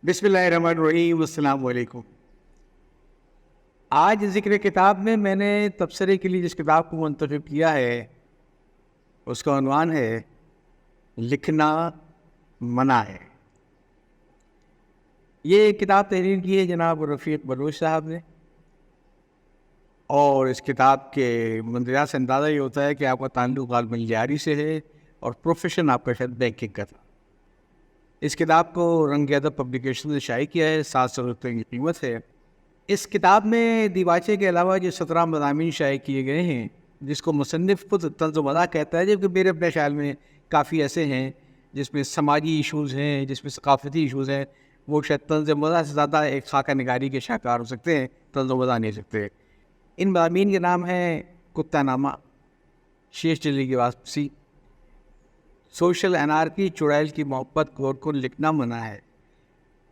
بسم اللہ الرحمن الرحیم، السلام علیکم۔ آج ذکر کتاب میں نے تبصرے کے لیے جس کتاب کو منتخب کیا ہے اس کا عنوان ہے لکھنا منع ہے۔ یہ کتاب تحریر کی ہے جناب رفیق بلوچ صاحب نے، اور اس کتاب کے مندرجات سے اندازہ یہ ہوتا ہے کہ آپ کا تعلق عالم الجاری سے ہے اور پروفیشن آپ کا شاید بینکنگ کا تھا۔ اس کتاب کو رنگ ادب پبلیکیشن نے شائع کیا ہے، 700 روپے کی قیمت ہے۔ اس کتاب میں دیباچے کے علاوہ جو 17 مضامین شائع کیے گئے ہیں، جس کو مصنف خود طنز و مزاح کہتا ہے، جبکہ میرے اپنے خیال میں کافی ایسے ہیں جس میں سماجی ایشوز ہیں، جس میں ثقافتی ایشوز ہیں، وہ شاید طنز و مزاح سے زیادہ ایک خاکہ نگاری کے شاہکار ہو سکتے ہیں، طنز و مزاح نہیں ہو سکتے۔ ان مضامین کے نام ہیں کتا نامہ، شیش چلی کی واپسی، سوشل انارکی، چڑیل کی محبت، گور کو لکھنا منع ہے،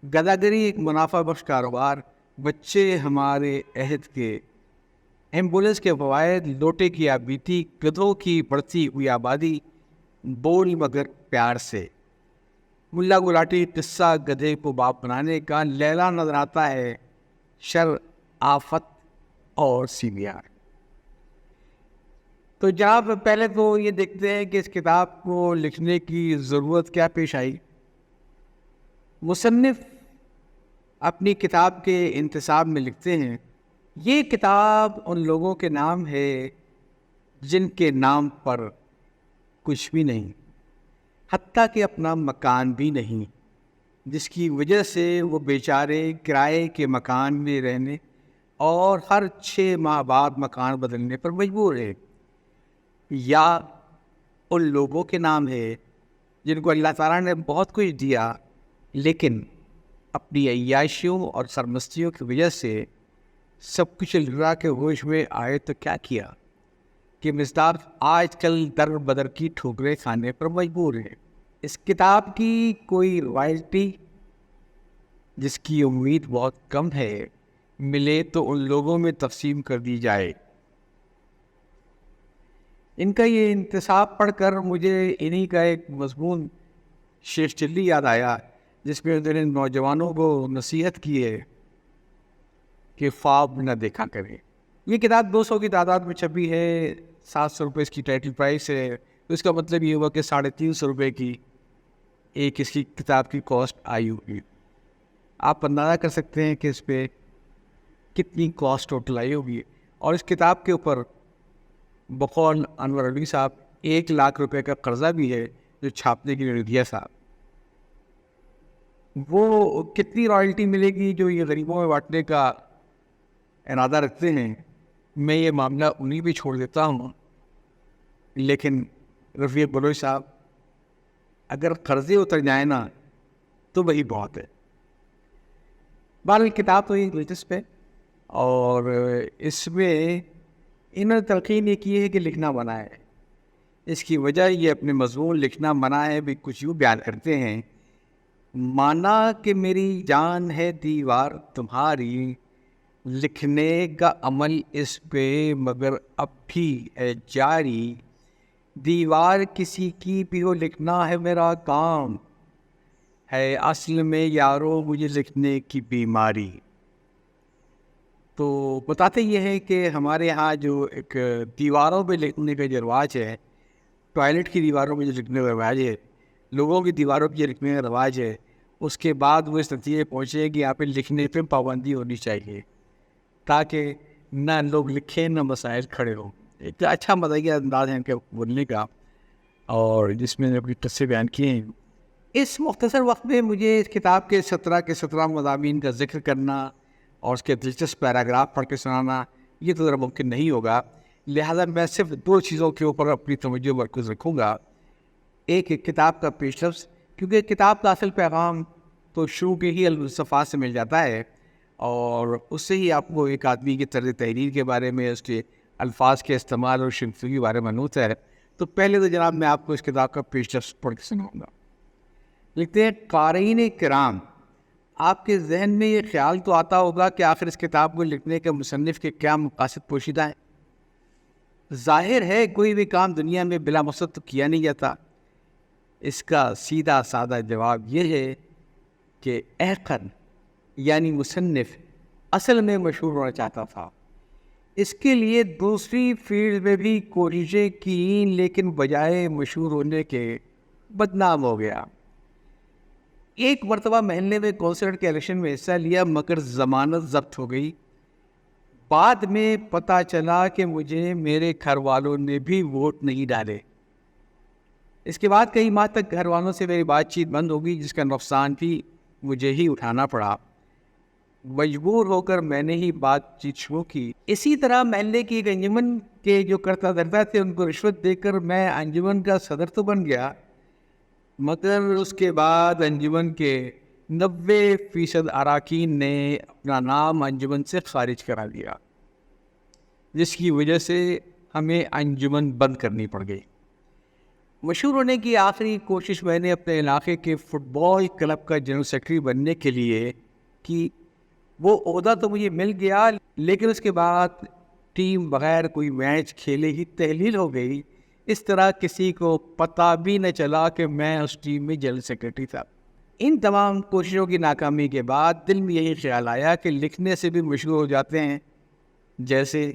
گداگری ایک منافع بخش کاروبار، بچے ہمارے عہد کے، ایمبولینس کے فوائد، لوٹے کی آبیتی، گدھوں کی بڑھتی ہوئی آبادی، بول مگر پیار سے، ملا گلاٹی قصہ گدھے کو باپ بنانے کا، لیلا نظر آتا ہے، شر، آفت اور CBR۔ تو جناب پہلے تو یہ دیکھتے ہیں کہ اس کتاب کو لکھنے کی ضرورت کیا پیش آئی۔ مصنف اپنی کتاب کے انتصاب میں لکھتے ہیں، یہ کتاب ان لوگوں کے نام ہے جن کے نام پر کچھ بھی نہیں، حتیٰ کہ اپنا مکان بھی نہیں، جس کی وجہ سے وہ بیچارے کرائے کے مکان میں رہنے اور ہر 6 ماہ بعد مکان بدلنے پر مجبور ہے۔ یا ان لوگوں کے نام ہے جن کو اللہ تعالیٰ نے بہت کچھ دیا، لیکن اپنی عیاشیوں اور سرمستیوں کی وجہ سے سب کچھ لٹا کے ہوش میں آئے تو کیا کیا کہ مصداق آج کل در بدر کی ٹھوکریں کھانے پر مجبور ہے۔ اس کتاب کی کوئی روایلٹی جس کی امید بہت کم ہے ملے تو ان لوگوں میں تقسیم کر دی جائے۔ ان کا یہ انتصاب پڑھ کر مجھے انہی کا ایک مضمون شیخ چلی یاد آیا، جس میں انہوں نے نوجوانوں کو نصیحت کی ہے کہ خواب نہ دیکھا کریں۔ یہ کتاب 200 کی تعداد میں چھپی ہے، 700 روپے اس کی ٹائٹل پرائس ہے، تو اس کا مطلب یہ ہوا کہ 350 روپے کی ایک اس کی کتاب کی کاسٹ آئی ہوگی۔ آپ اندازہ کر سکتے ہیں کہ اس پہ کتنی کاسٹ ٹوٹل آئی ہوگی۔ اور اس کتاب کے اوپر بقول انور علی صاحب 1 لاکھ روپے کا قرضہ بھی ہے جو چھاپنے کے لیے دیا صاحب۔ وہ کتنی رائلٹی ملے گی جو یہ غریبوں میں بانٹنے کا ارادہ رکھتے ہیں، میں یہ معاملہ انہیں بھی چھوڑ دیتا ہوں، لیکن رفیق بلوچ صاحب اگر قرضے اتر جائیں نا تو وہی بہت ہے۔ بہرحال کتاب تو یہ دلچسپ ہے، اور اس میں انہوں نے تلقین یہ کی ہے کہ لکھنا منع ہے۔ اس کی وجہ یہ اپنے مضمون لکھنا منع ہے بھی کچھ یوں بیان کرتے ہیں، مانا کہ میری جان ہے دیوار تمہاری، لکھنے کا عمل اس پہ مگر اب بھی ہے جاری، دیوار کسی کی بھی ہو لکھنا ہے میرا کام، ہے اصل میں یارو مجھے لکھنے کی بیماری۔ تو بتاتے یہ ہے کہ ہمارے ہاں جو ایک دیواروں پہ لکھنے کا جو رواج ہے، ٹوائلٹ کی دیواروں پہ جو لکھنے کا رواج ہے، لوگوں کی دیواروں پہ جو لکھنے کا رواج ہے، اس کے بعد وہ اس نتیجے پہنچے کہ یہاں پہ لکھنے پہ پابندی ہونی چاہیے تاکہ نہ لوگ لکھیں نہ مسائل کھڑے ہوں۔ ایک اچھا مزاحیہ انداز ہے ان کے بولنے کا، اور جس میں نے اپنی قصے بیان کیے ہیں۔ اس مختصر وقت میں مجھے اس کتاب کے 17 مضامین کا ذکر کرنا اور اس کے دلچسپ پیراگراف پڑھ کے سنانا یہ تو ذرا ممکن نہیں ہوگا، لہذا میں صرف 2 چیزوں کے اوپر اپنی توجہ مرکوز رکھوں گا۔ ایک کتاب کا پیش لفظ، کیونکہ کتاب کا اصل پیغام تو شروع کے ہی الصفحات سے مل جاتا ہے، اور اس سے ہی آپ کو ایک آدمی کی طرز تحریر کے بارے میں، اس کے الفاظ کے استعمال اور شناخت کے بارے میں معلوم ہے۔ تو پہلے تو جناب میں آپ کو اس کتاب کا پیش لفظ پڑھ کے سناؤں گا۔ لکھتے ہیں، قارئین کرام، آپ کے ذہن میں یہ خیال تو آتا ہوگا کہ آخر اس کتاب کو لکھنے کے مصنف کے کیا مقاصد پوشیدہ ہیں۔ ظاہر ہے کوئی بھی کام دنیا میں بلا مقصد تو کیا نہیں جاتا۔ اس کا سیدھا سادہ جواب یہ ہے کہ احقن یعنی مصنف اصل میں مشہور ہونا چاہتا تھا. اس کے لیے دوسری فیلڈ میں بھی کوششیں کی لیکن بجائے مشہور ہونے کے بدنام ہو گیا. ایک مرتبہ محلے میں کونسلر کے الیکشن میں حصہ لیا مگر ضمانت ضبط ہو گئی. بعد میں پتہ چلا کہ مجھے میرے گھر والوں نے بھی ووٹ نہیں ڈالے. اس کے بعد کئی ماہ تک گھر والوں سے میری بات چیت بند ہو گئی جس کا نقصان بھی مجھے ہی اٹھانا پڑا. مجبور ہو کر میں نے ہی بات چیت شروع کی. اسی طرح محلے کی ایک انجمن کے جو کرتا دھرتا تھے ان کو رشوت دے کر میں انجمن کا صدر تو بن گیا مگر اس کے بعد انجمن کے 90% اراکین نے اپنا نام انجمن سے خارج کرا دیا جس کی وجہ سے ہمیں انجمن بند کرنی پڑ گئی. مشہور ہونے کی آخری کوشش میں نے اپنے علاقے کے فٹ بال کلب کا جنرل سیکرٹری بننے کے لیے کی. وہ عہدہ تو مجھے مل گیا لیکن اس کے بعد ٹیم بغیر کوئی میچ کھیلے ہی تحلیل ہو گئی. اس طرح کسی کو پتہ بھی نہ چلا کہ میں اس ٹیم میں جنرل سیکرٹری تھا. ان تمام کوششوں کی ناکامی کے بعد دل میں یہی خیال آیا کہ لکھنے سے بھی مشہور ہو جاتے ہیں جیسے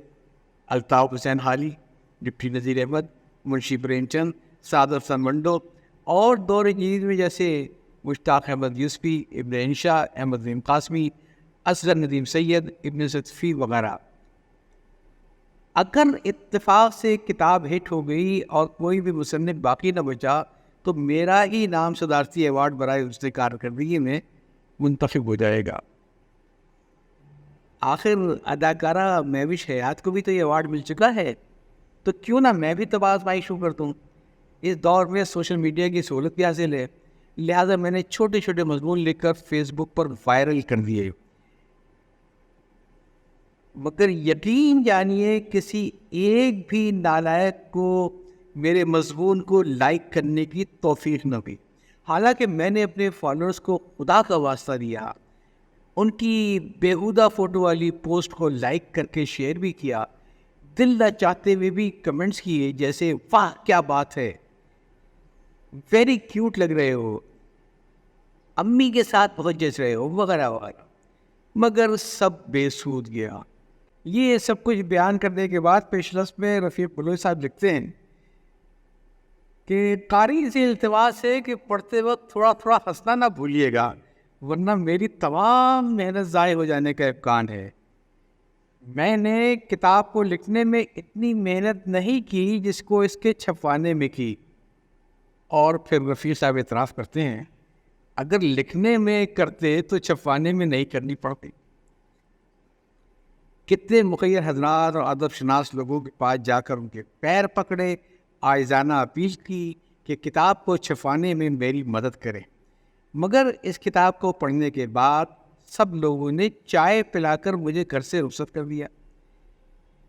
الطاف حسین حالی, ڈپٹی نذیر احمد, منشی پریم چند, سعد افسر منڈو اور دور جدید میں جیسے مشتاق احمد یوسفی, ابن انشا, احمد نعیم قاسمی, اصغر ندیم سید, ابن صدفی وغیرہ. اگر اتفاق سے کتاب ہٹ ہو گئی اور کوئی بھی مصنف باقی نہ بچا تو میرا ہی نام صدارتی ایوارڈ برائے حسن کارکردگی میں منتخب ہو جائے گا. آخر اداکارہ مہوش حیات کو بھی تو یہ ایوارڈ مل چکا ہے تو کیوں نہ میں بھی طب آزمائی شروع کر دوں. اس دور میں سوشل میڈیا کی سہولت بھی حاصل ہے لہٰذا میں نے چھوٹے چھوٹے مضمون لکھ کر فیس بک پر وائرل کر دیے. مگر یقین جانیے کسی ایک بھی نالائق کو میرے مضمون کو لائک کرنے کی توفیق نہ ہوئی. حالانکہ میں نے اپنے فالوورز کو خدا کا واسطہ دیا, ان کی بیہودہ فوٹو والی پوسٹ کو لائک کر کے شیئر بھی کیا, دل نہ چاہتے ہوئے بھی کمنٹس کیے جیسے واہ کیا بات ہے, ویری کیوٹ لگ رہے ہو, امی کے ساتھ بہت جچ رہے ہو وغیرہ وغیرہ. مگر سب بے سود گیا. یہ سب کچھ بیان کرنے کے بعد پیشرس میں رفیق بلوچ صاحب لکھتے ہیں کہ قاری سے التماس ہے کہ پڑھتے وقت تھوڑا تھوڑا ہنسنا نہ بھولیے گا ورنہ میری تمام محنت ضائع ہو جانے کا امکان ہے. میں نے کتاب کو لکھنے میں اتنی محنت نہیں کی جس کو اس کے چھپوانے میں کی. اور پھر رفیق صاحب اعتراف کرتے ہیں اگر لکھنے میں کرتے تو چھپوانے میں نہیں کرنی پڑتی. کتنے مخیر حضرات اور ادب شناس لوگوں کے پاس جا کر ان کے پیر پکڑے, عاجزانہ اپیل کی کہ کتاب کو چھپوانے میں میری مدد کریں. مگر اس کتاب کو پڑھنے کے بعد سب لوگوں نے چائے پلا کر مجھے گھر سے رخصت کر دیا.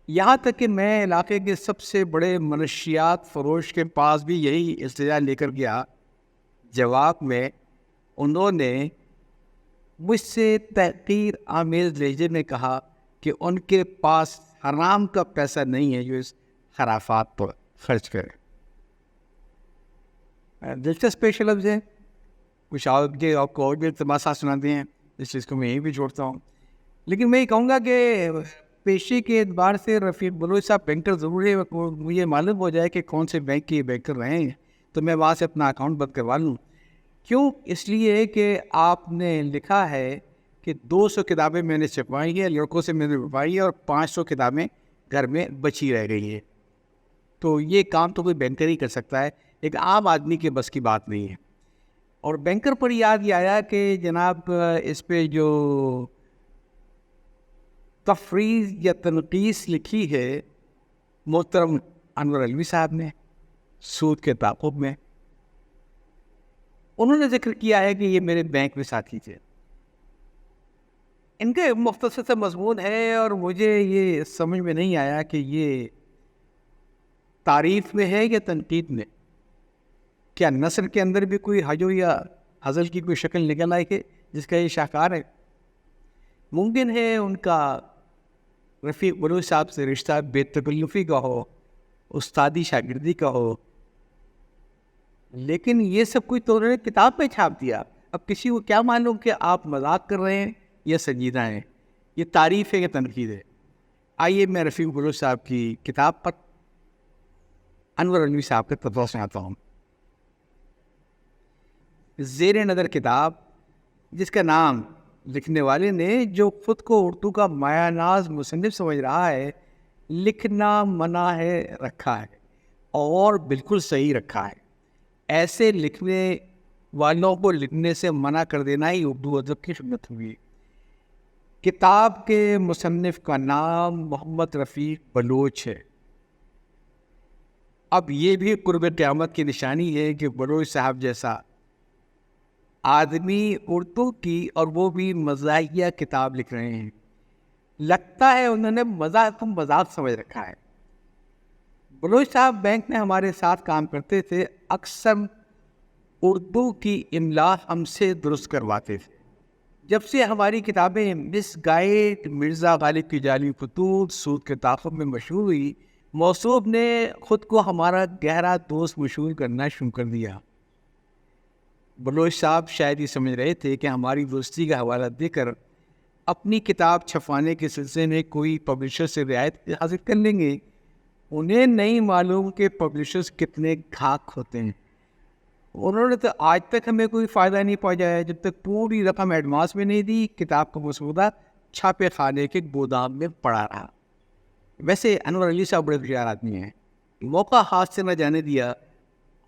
یہاں تک کہ میں علاقے کے سب سے بڑے منشیات فروش کے پاس بھی یہی التجا لے کر گیا. جواب میں انہوں نے مجھ سے تحقیر آمیز لہجے میں کہا کہ ان کے پاس حرام کا پیسہ نہیں ہے جو اس خرافات پر خرچ کرے. دلچسپ پیش لفظ ہے, کچھ آپ کو اور بھی التماسات سناتے ہیں اس چیز کو میں یہیں بھی جوڑتا ہوں. لیکن میں یہ کہوں گا کہ پیشے کے اعتبار سے رفیق بلوچ صاحب بینکر ضرور ہے. مجھے معلوم ہو جائے کہ کون سے بینک کے بینکر رہے ہیں تو میں وہاں سے اپنا اکاؤنٹ بند کروا لوں. کیوں؟ اس لیے کہ آپ نے لکھا ہے کہ 200 کتابیں میں نے چھپوائی ہیں, لڑکوں سے میں نے چھپوائی ہے اور 500 کتابیں گھر میں بچی رہ گئی ہیں. تو یہ کام تو کوئی بینکر ہی کر سکتا ہے, ایک عام آدمی کے بس کی بات نہیں ہے. اور بینکر پر یاد یہ آیا کہ جناب اس پہ جو تفریح یا تنقیص لکھی ہے محترم انور علوی صاحب نے سود کے تعاقب میں, انہوں نے ذکر کیا ہے کہ یہ میرے بینک میں ساتھی تھے. ان کا مختصر سا مضمون ہے اور مجھے یہ سمجھ میں نہیں آیا کہ یہ تعریف میں ہے یا تنقید میں. کیا نثر کے اندر بھی کوئی حجو یا حزل کی کوئی شکل نکل آئی ہے جس کا یہ شاہکار ہے؟ ممکن ہے ان کا رفیق بلوچ صاحب سے رشتہ بے تکلفی کا ہو, استادی شاگردی کا ہو, لیکن یہ سب کچھ تو انہوں نے کتاب میں چھاپ دیا. اب کسی کو کیا معلوم کہ آپ مذاق کر رہے ہیں یا سنجیدہ ہیں، یہ تعریف ہے یا تنقید ہے؟ آئیے میں رفیق بلوچ صاحب کی کتاب پر انور علوی صاحب کا تبصرہ سناتا ہوں۔ زیر نظر کتاب جس کا نام لکھنے والے نے، جو خود کو اردو کا مایہ ناز مصنف سمجھ رہا ہے، لکھنا منع ہے رکھا ہے، اور بالکل صحیح رکھا ہے۔ ایسے لکھنے والوں کو لکھنے سے منع کر دینا ہی اردو ادب کی خدمت ہوئی۔ کتاب کے مصنف کا نام محمد رفیق بلوچ ہے۔ اب یہ بھی قرب قیامت کی نشانی ہے کہ بلوچ صاحب جیسا آدمی اردو کی اور وہ بھی مزاحیہ کتاب لکھ رہے ہیں۔ لگتا ہے انہوں نے مذاق کو مذاق سمجھ رکھا ہے۔ بلوچ صاحب بینک میں ہمارے ساتھ کام کرتے تھے، اکثر اردو کی املا ہم سے درست کرواتے تھے۔ جب سے ہماری کتابیں مس گائیڈ، مرزا غالب کی جعلی خطوط، سود کے تعاقب میں مشہور ہوئی، موصوف نے خود کو ہمارا گہرا دوست مشہور کرنا شروع کر دیا۔ بلوچ صاحب شاید یہ سمجھ رہے تھے کہ ہماری دوستی کا حوالہ دے کر اپنی کتاب چھپوانے کے سلسلے میں کوئی پبلشر سے رعایت حاصل کر لیں گے۔ انہیں نہیں معلوم کہ پبلشرز کتنے گھاک ہوتے ہیں۔ انہوں نے تو آج تک ہمیں کوئی فائدہ نہیں پہنچایا، جب تک پوری رقم ایڈوانس میں نہیں دی، کتاب کا مسودہ چھاپے خانے کے گودام میں پڑا رہا۔ ویسے انور علی صاحب بڑے ہوشیار آدمی ہیں، موقع ہاتھ سے نہ جانے دیا،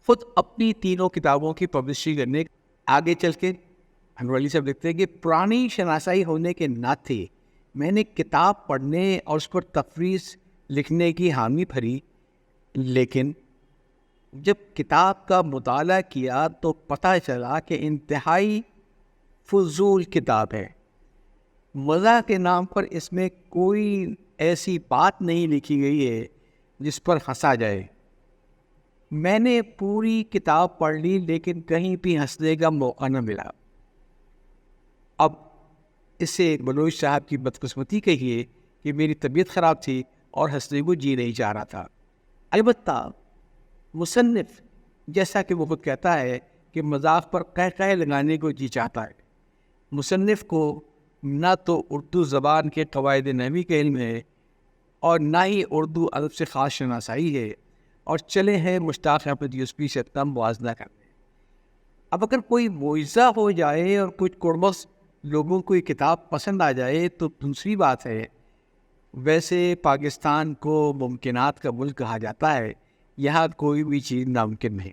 خود اپنی تینوں کتابوں کی پبلشنگ کرنے آگے چل کے۔ انور علی صاحب لکھتے ہیں کہ پرانی شناسائی ہونے کے ناطے میں نے کتاب پڑھنے اور اس پر تفریح لکھنے کی حامی بھری، لیکن جب کتاب کا مطالعہ کیا تو پتہ چلا کہ انتہائی فضول کتاب ہے۔ مزاح کے نام پر اس میں کوئی ایسی بات نہیں لکھی گئی ہے جس پر ہنسا جائے۔ میں نے پوری کتاب پڑھ لی لیکن کہیں بھی ہنسنے کا موقع نہ ملا۔ اب اسے بلوچ صاحب کی بدقسمتی کہیے کہ میری طبیعت خراب تھی اور ہنسنے کو جی نہیں چاہ رہا تھا۔ البتہ مصنف جیسا کہ وہ خود کہتا ہے کہ مذاق پر قہقہے لگانے کو جی چاہتا ہے۔ مصنف کو نہ تو اردو زبان کے قواعد نحوی کا علم ہے اور نہ ہی اردو ادب سے خاص شناسائی ہے، اور چلے ہیں مشتاق احمد یوسفی سے تم موازنہ کرنے۔ اب اگر کوئی معجزہ ہو جائے اور کچھ کڑمس لوگوں کو یہ کتاب پسند آ جائے تو دوسری بات ہے۔ ویسے پاکستان کو ممکنات کا ملک کہا جاتا ہے، یہاں کوئی بھی چیز ناممکن نہیں۔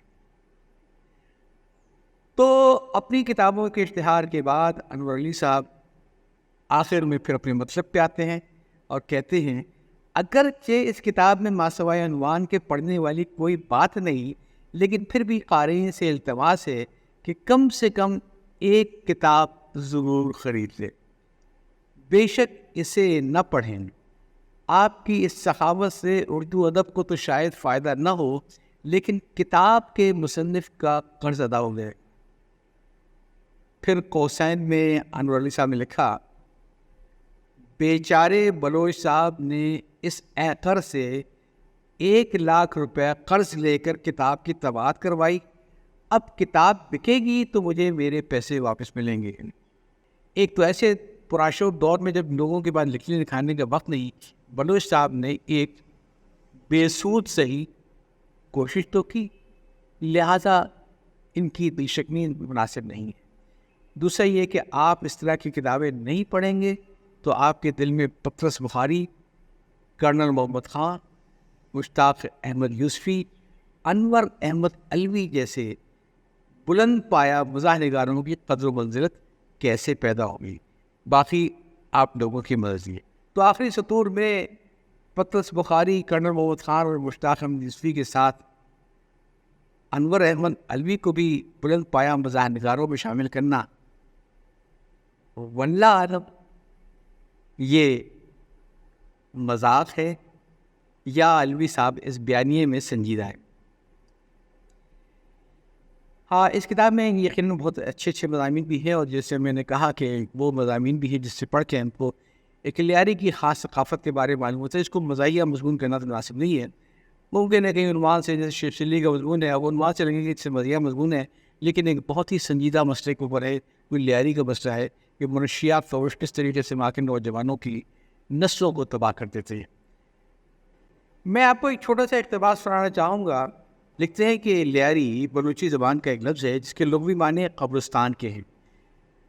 تو اپنی کتابوں کے اشتہار کے بعد انور علی صاحب آخر میں پھر اپنے مطلب پہ آتے ہیں اور کہتے ہیں، اگرچہ اس کتاب میں ماسوائے عنوان کے پڑھنے والی کوئی بات نہیں، لیکن پھر بھی قارئین سے التماس ہے کہ کم سے کم ایک کتاب ضرور خرید لے۔ بے شک اسے نہ پڑھیں، آپ کی اس سخاوت سے اردو ادب کو تو شاید فائدہ نہ ہو، لیکن کتاب کے مصنف کا قرض ادا ہو گئے۔ پھر قوسین میں انور علی صاحب نے لکھا، بیچارے بلوچ صاحب نے اس اینکر سے 1,00,000 روپے قرض لے کر کتاب کی طباعت کروائی، اب کتاب بکے گی تو مجھے میرے پیسے واپس ملیں گے۔ ایک تو ایسے پراشو دور میں جب لوگوں کے پاس لکھنے لکھانے کا وقت نہیں، بلوچ صاحب نے ایک بے سود صحیح کوشش تو کی، لہذا ان کی دلشکنی مناسب نہیں ہے۔ دوسرا یہ کہ آپ اس طرح کی کتابیں نہیں پڑھیں گے تو آپ کے دل میں پطرس بخاری، کرنل محمد خان، مشتاق احمد یوسفی، انور احمد علوی جیسے بلند پایا مزاح نگاروں کی قدر و منزلت کیسے پیدا ہوگی؟ باقی آپ لوگوں کی مرضی ہے۔ تو آخری سطور میں پطرس بخاری، کرنل محمد خان اور مشتاق احمد یوسفی کے ساتھ انور احمد علوی کو بھی بلند پایا مزاح نگاروں میں شامل کرنا واللہ عالم یہ مذاق ہے یا علوی صاحب اس بیانیے میں سنجیدہ ہے۔ ہاں، اس کتاب میں یقیناً بہت اچھے اچھے مضامین بھی ہیں، اور جیسے میں نے کہا کہ وہ مضامین بھی ہیں جس سے پڑھ کے ہم کو ایک لیاری کی خاص ثقافت کے بارے میں معلوم ہوتا ہے۔ اس کو مزاحیہ مضمون کرنا تو مناسب نہیں ہے۔ ممکن ہے کہیں عنوان سے، جیسے شیخ چلی کا مضمون ہے، اب عنوان سے لگیں گے اس سے مزاحیہ مضمون ہے، لیکن ایک بہت ہی سنجیدہ مسئلے کے اوپر ہے، کوئی لیاری کا مسئلہ ہے کہ منشیات فوش کس طریقے سے وہاں کے نوجوانوں کی نسلوں کو تباہ کر دیتے ہیں۔ میں آپ کو ایک چھوٹا سا اقتباس سنانا چاہوں گا۔ لکھتے ہیں کہ لیاری بلوچی زبان کا ایک لفظ ہے جس کے لغوی معنی قبرستان کے ہیں۔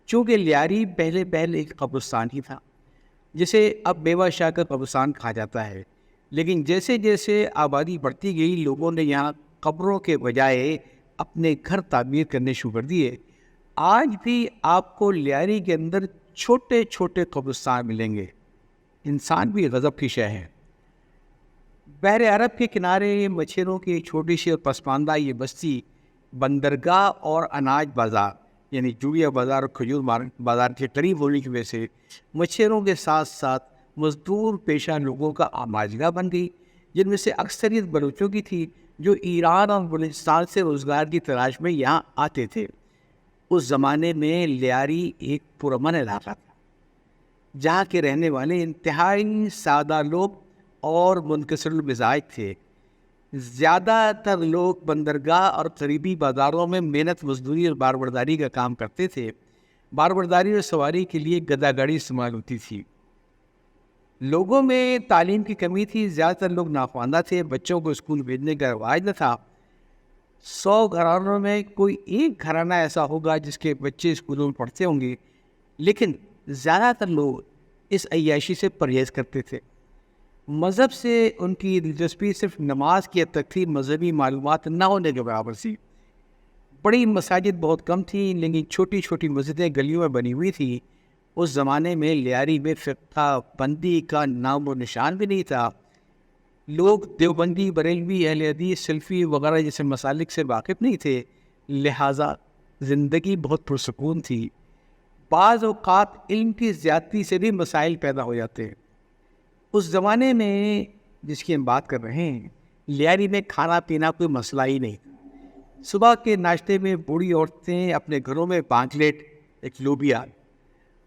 چونکہ لیاری پہلے ایک قبرستان ہی تھا جسے اب بیوہ شاہ کا قبرستان کہا جاتا ہے، لیکن جیسے جیسے آبادی بڑھتی گئی لوگوں نے یہاں قبروں کے بجائے اپنے گھر تعمیر کرنے شروع کر دیے۔ آج بھی آپ کو لیاری کے اندر چھوٹے چھوٹے قبرستان ملیں گے۔ انسان بھی غضب کی شے ہے۔ بحر عرب کے کنارے مچھروں کی ایک چھوٹی سی اور پسماندہ یہ بستی بندرگاہ اور اناج بازار یعنی جوڑیا بازار اور کھجور بازار کے قریب ہونے کی وجہ سے مچھروں کے ساتھ ساتھ مزدور پیشہ لوگوں کا آماجگاہ بن گئی، جن میں سے اکثریت بلوچوں کی تھی جو ایران اور بلوچستان سے روزگار کی تلاش میں یہاں آتے تھے۔ اس زمانے میں لیاری ایک پرامن علاقہ تھا جہاں کے رہنے والے انتہائی سادہ لوگ اور منکسر المزاج تھے۔ زیادہ تر لوگ بندرگاہ اور قریبی بازاروں میں محنت مزدوری اور باربرداری کا کام کرتے تھے۔ باربرداری اور سواری کے لیے گدا گاڑی استعمال ہوتی تھی۔ لوگوں میں تعلیم کی کمی تھی، زیادہ تر لوگ ناخواندہ تھے، بچوں کو اسکول بھیجنے کا رواج نہ تھا۔ 100 گھرانوں میں کوئی ایک گھرانہ ایسا ہوگا جس کے بچے اسکولوں میں پڑھتے ہوں گے، لیکن زیادہ تر لوگ اس عیاشی سے پرہیز کرتے تھے۔ مذہب سے ان کی دلچسپی صرف نماز کی حد تک تھی، مذہبی معلومات نہ ہونے کے برابر تھی۔ بڑی مساجد بہت کم تھیں، لیکن چھوٹی چھوٹی مسجدیں گلیوں میں بنی ہوئی تھیں۔ اس زمانے میں لیاری میں فقہ بندی کا نام و نشان بھی نہیں تھا۔ لوگ دیوبندی، بریلوی، اہل حدیث، سلفی وغیرہ جیسے مسالک سے واقف نہیں تھے، لہٰذا زندگی بہت پرسکون تھی۔ بعض اوقات علم کی زیادتی سے بھی مسائل پیدا ہو جاتے ہیں۔ اس زمانے میں جس کی ہم بات کر رہے ہیں، لیاری میں کھانا پینا کوئی مسئلہ ہی نہیں تھا۔ صبح کے ناشتے میں بوڑھی عورتیں اپنے گھروں میں 5 پلیٹ ایک لوبیا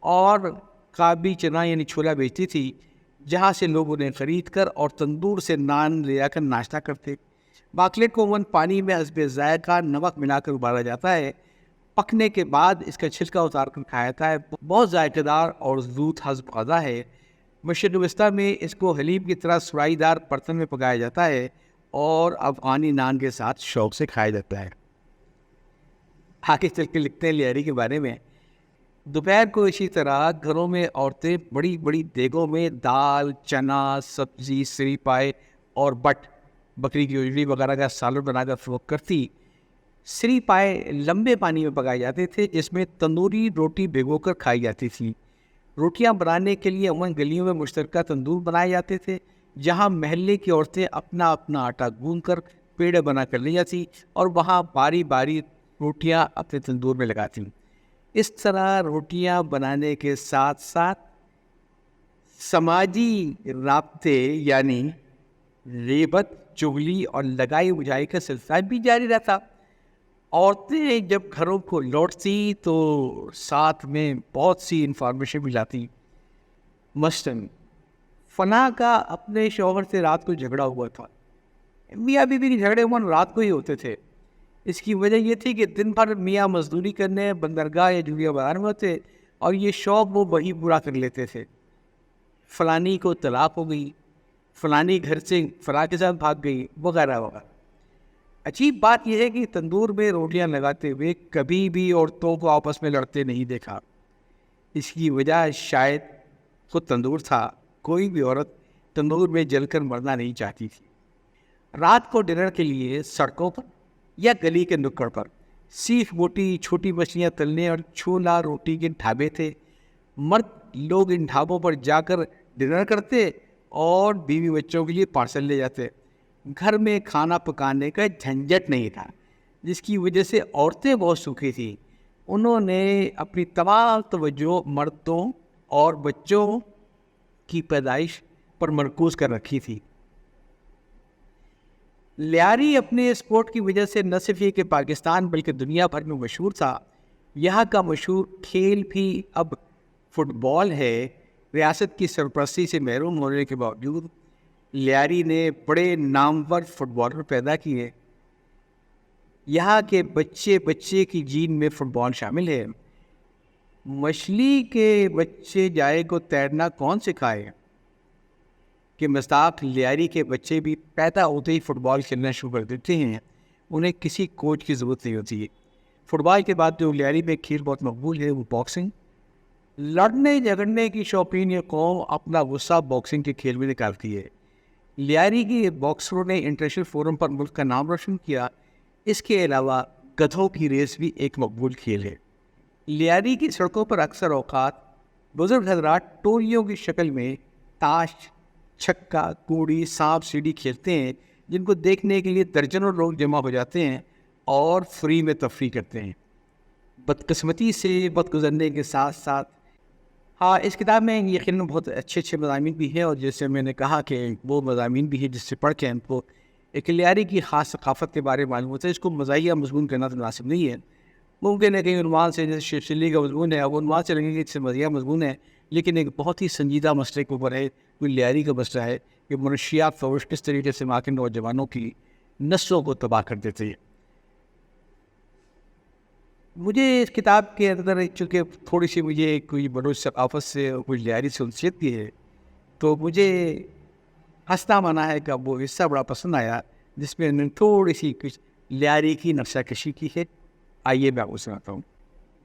اور کابی چنا یعنی چھولا بیچتی تھی، جہاں سے لوگ انہیں خرید کر اور تندور سے نان لے جا کر ناشتہ کرتے۔ باکلیٹ کو عموماً پانی میں حسب ذائقہ نمک ملا کر ابالا جاتا ہے۔ پکنے کے بعد اس کا چھلکا اتار کر کھایا جاتا ہے۔ بہت ذائقہ دار اور زود ہضم غذا ہے۔ مشرق وسطیٰ میں اس کو حلیم کی طرح سرائی دار برتن میں پکایا جاتا ہے اور افغانی نان کے ساتھ شوق سے کھایا جاتا ہے۔ آگے چل کے لکھتے ہیں لیاری کے بارے میں۔ دوپہر کو اسی طرح گھروں میں عورتیں بڑی بڑی دیگوں میں دال، چنا، سبزی، سری پائے اور بکری کی اجڑی وغیرہ کا سالن بنا کر فروخت کرتی۔ سری پائے لمبے پانی میں پکائے جاتے تھے جس میں تندوری روٹی بھگو کر کھائی جاتی تھی۔ روٹیاں بنانے کے لیے عموماً گلیوں میں مشترکہ تندور بنائے جاتے تھے، جہاں محلے کی عورتیں اپنا آٹا گوندھ کر پیڑے بنا کر لے جاتی اور وہاں باری باری روٹیاں اپنے تندور میں لگاتی۔ اس طرح روٹیاں بنانے کے ساتھ ساتھ سماجی رابطے یعنی غیبت، چغلی اور لگائی بجھائی کا سلسلہ بھی جاری رہتا۔ عورتیں جب گھروں کو لوٹتی تو ساتھ میں بہت سی انفارمیشن بھی لاتی۔ مثلاً فنا کا اپنے شوہر سے رات کو جھگڑا ہوا تھا۔ میاں بیوی کے جھگڑے عموماً رات کو ہی ہوتے تھے۔ اس کی وجہ یہ تھی کہ دن بھر میاں مزدوری کرنے بندرگاہ یا جوڑیا بازار میں ہوتے اور یہ شوق وہ وہی پورا کر لیتے تھے۔ فلانی کو طلاق ہو گئی، فلانی گھر سے فلاں کے ساتھ بھاگ گئی، وغیرہ وغیرہ۔ عجیب بات یہ ہے کہ تندور میں روٹیاں لگاتے ہوئے کبھی بھی عورتوں کو آپس میں لڑتے نہیں دیکھا۔ اس کی وجہ شاید خود تندور تھا۔ کوئی بھی عورت تندور میں جل کر مرنا نہیں چاہتی تھی۔ رات کو ڈنر کے لیے سڑکوں پر یا گلی کے نکڑ پر سیخ بوٹی، چھوٹی مچھلیاں تلنے اور چھولا روٹی کے ڈھابے تھے۔ مرد لوگ ان ڈھابوں پر جا کر ڈنر کرتے اور بیوی بچوں کے لیے پارسل لے جاتے۔ گھر میں کھانا پکانے کا جھنجٹ نہیں تھا، جس کی وجہ سے عورتیں بہت سکھی تھیں۔ انہوں نے اپنی تمام توجہ مردوں اور بچوں کی پیدائش پر مرکوز کر رکھی تھی۔ لیاری اپنے اسپورٹ کی وجہ سے نہ صرف یہ کہ پاکستان بلکہ دنیا بھر میں مشہور تھا۔ یہاں کا مشہور کھیل بھی اب فٹ بال ہے۔ ریاست کی سرپرستی سے محروم ہونے کے باوجود لیاری نے بڑے نامور فٹ بالر پیدا کیے۔ یہاں کے بچے بچے کی جین میں فٹ بال شامل ہے۔ مچھلی کے بچے جائے کو تیرنا کون سکھائے کہ مذاق لیاری کے بچے بھی پیدا ہوتے ہی فٹ بال کھیلنا شروع کر دیتے ہیں، انہیں کسی کوچ کی ضرورت نہیں ہوتی ہے۔ فٹ بال کے بعد جو لیاری میں کھیل بہت مقبول ہے وہ باکسنگ۔ لڑنے جھگڑنے کی شوقین یہ قوم اپنا غصہ باکسنگ کے کھیل میں نکالتی ہے۔ لیاری کی باکسروں نے انٹرنیشنل فورم پر ملک کا نام روشن کیا۔ اس کے علاوہ گدھوں کی ریس بھی ایک مقبول کھیل ہے۔ لیاری کی سڑکوں پر اکثر اوقات بزرگ حضرات ٹولیوں کی شکل میں تاش، چھکا، کوڑی، سانپ سیڑھی کھیلتے ہیں، جن کو دیکھنے کے لیے درجنوں لوگ جمع ہو جاتے ہیں اور فری میں تفریح کرتے ہیں۔ بدقسمتی سے وقت گزرنے کے ساتھ ساتھ اس کتاب میں یقیناً بہت اچھے مضامین بھی ہیں، اور جیسے میں نے کہا کہ وہ مضامین بھی ہیں جس سے پڑھ کے ہم کو ایک لیاری کی خاص ثقافت کے بارے میں معلوم ہوتا ہے۔ اس کو مزاحیہ مضمون کرنا تو مناسب نہیں ہے۔ ممکن ہے کہ عنوان سے جیسے شیخ چلی کا مضمون ہے، وہ عنوان سے لگیں گے جس سے مزاحیہ مضمون ہے، لیکن ایک بہت ہی سنجیدہ مسئلے کے اوپر ہے، کوئی لیاری کا مسئلہ ہے کہ منشیات فروش کس طریقے سے وہاں کے نوجوانوں کی نسلوں کو تباہ کر دیتے ہیں۔ مجھے اس کتاب کے اندر چونکہ تھوڑی سی مجھے کوئی بلوچ ثقافت سے کوئی لیاری سے انسیت بھی ہے، تو مجھے ہنسنا مانا ہے کہ وہ حصہ بڑا پسند آیا جس میں انہوں نے تھوڑی سی کچھ لیاری کی نقشہ کشی کی ہے۔ آئیے میں آپ کو سناتا ہوں۔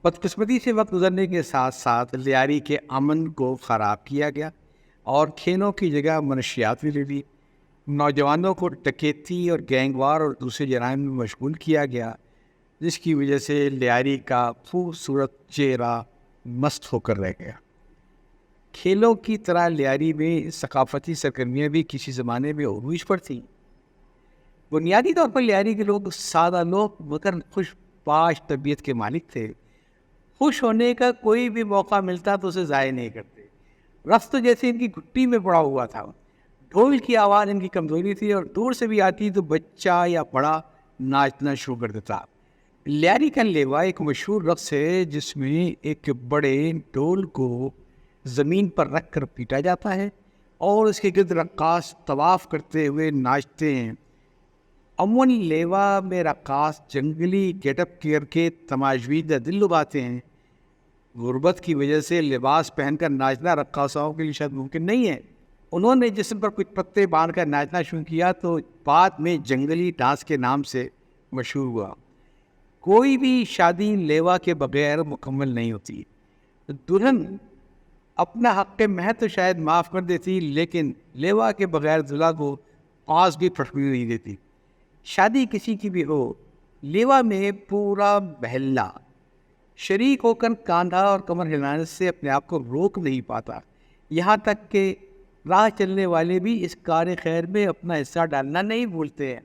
بدقسمتی سے وقت گزرنے کے ساتھ ساتھ لیاری کے امن کو خراب کیا گیا اور کھیلوں کی جگہ منشیات بھی لے لی۔ نوجوانوں کو ڈکیتی اور گینگ وار اور دوسرے جرائم میں مشغول کیا گیا، جس کی وجہ سے لیاری کا خوبصورت چہرہ مست ہو کر رہ گیا۔ کھیلوں کی طرح لیاری میں ثقافتی سرگرمیاں بھی کسی زمانے میں عروج پر تھیں۔ بنیادی طور پر لیاری کے لوگ سادہ لوگ مگر خوش باش طبیعت کے مالک تھے۔ خوش ہونے کا کوئی بھی موقع ملتا تو اسے ضائع نہیں کرتے۔ رقص تو جیسے ان کی گھٹی میں پڑا ہوا تھا۔ ڈھول کی آواز ان کی کمزوری تھی اور دور سے بھی آتی تو بچہ یا بڑا ناچنا شروع کر دیتا۔ لیاری کا لیوا ایک مشہور رقص ہے جس میں ایک بڑے ڈھول کو زمین پر رکھ کر پیٹا جاتا ہے اور اس کے گرد رقاص طواف کرتے ہوئے ناچتے ہیں۔ عموماً لیوا میں رقاص جنگلی گیٹ اپ کر کے تماشبین دل لبھاتے ہیں۔ غربت کی وجہ سے لباس پہن کر ناچنا رقاصاؤں کے لیے شاید ممکن نہیں ہے۔ انہوں نے جسم پر کچھ پتے باندھ کر ناچنا شروع کیا تو بعد میں جنگلی ڈانس کے نام سے مشہور ہوا۔ کوئی بھی شادی لیوا کے بغیر مکمل نہیں ہوتی۔ دلہن اپنا حق مہر تو شاید معاف کر دیتی، لیکن لیوا کے بغیر دلہا کو آنس بھی پھٹکنے نہیں دیتی۔ شادی کسی کی بھی ہو، لیوا میں پورا محلہ شریک ہو کر کاندھا اور کمر ہلانے سے اپنے آپ کو روک نہیں پاتا، یہاں تک کہ راہ چلنے والے بھی اس کار خیر میں اپنا حصہ ڈالنا نہیں بھولتے ہیں۔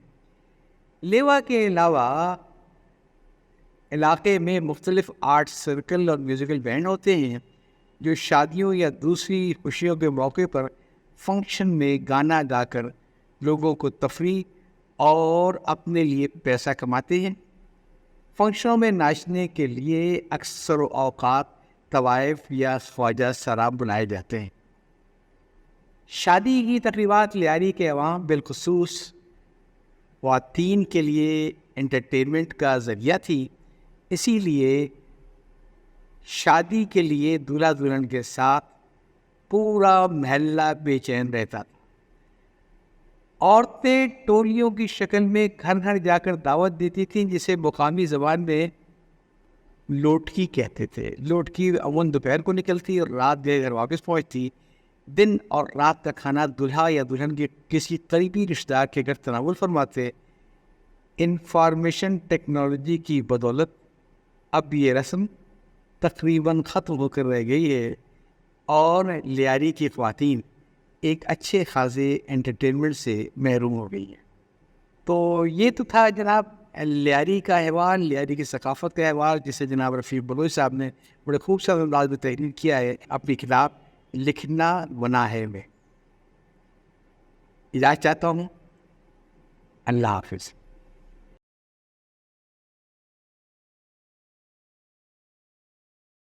لیوا کے علاوہ علاقے میں مختلف آرٹ سرکل اور میوزیکل بینڈ ہوتے ہیں جو شادیوں یا دوسری خوشیوں کے موقع پر فنکشن میں گانا گا کر لوگوں کو تفریح اور اپنے لیے پیسہ کماتے ہیں۔ فنکشنوں میں ناچنے کے لیے اکثر اوقات طوائف یا خواجہ سراب بنائے جاتے ہیں۔ شادی کی تقریبات لیاری کے عوام بالخصوص خواتین کے لیے انٹرٹینمنٹ کا ذریعہ تھی، اسی لیے شادی کے لیے دولہا دلہن کے ساتھ پورا محلہ بے چین رہتا تھا۔ عورتیں ٹولیوں کی شکل میں گھر گھر جا کر دعوت دیتی تھیں، جسے مقامی زبان میں لوٹکی کہتے تھے۔ لوٹکی عموماً دوپہر کو نکلتی اور رات گئے گھر واپس پہنچتی۔ دن اور رات کا کھانا دلہا یا دلہن کے کسی قریبی رشتہ دار کے گھر تناول فرماتے۔ انفارمیشن ٹیکنالوجی کی بدولت اب یہ رسم تقریباً ختم ہو کر رہ گئی ہے اور لیاری کی خواتین ایک اچھے خاصے انٹرٹینمنٹ سے محروم ہو گئی ہیں۔ تو یہ تو تھا جناب لیاری کا احوال، لیاری کی ثقافت کا احوال، جسے جناب رفیق بلوچ صاحب نے بڑے خوبصورت انداز میں تحریر کیا ہے اپنی کتاب لکھنا گناہ ہے میں۔ اجازت چاہتا ہوں، اللہ حافظ۔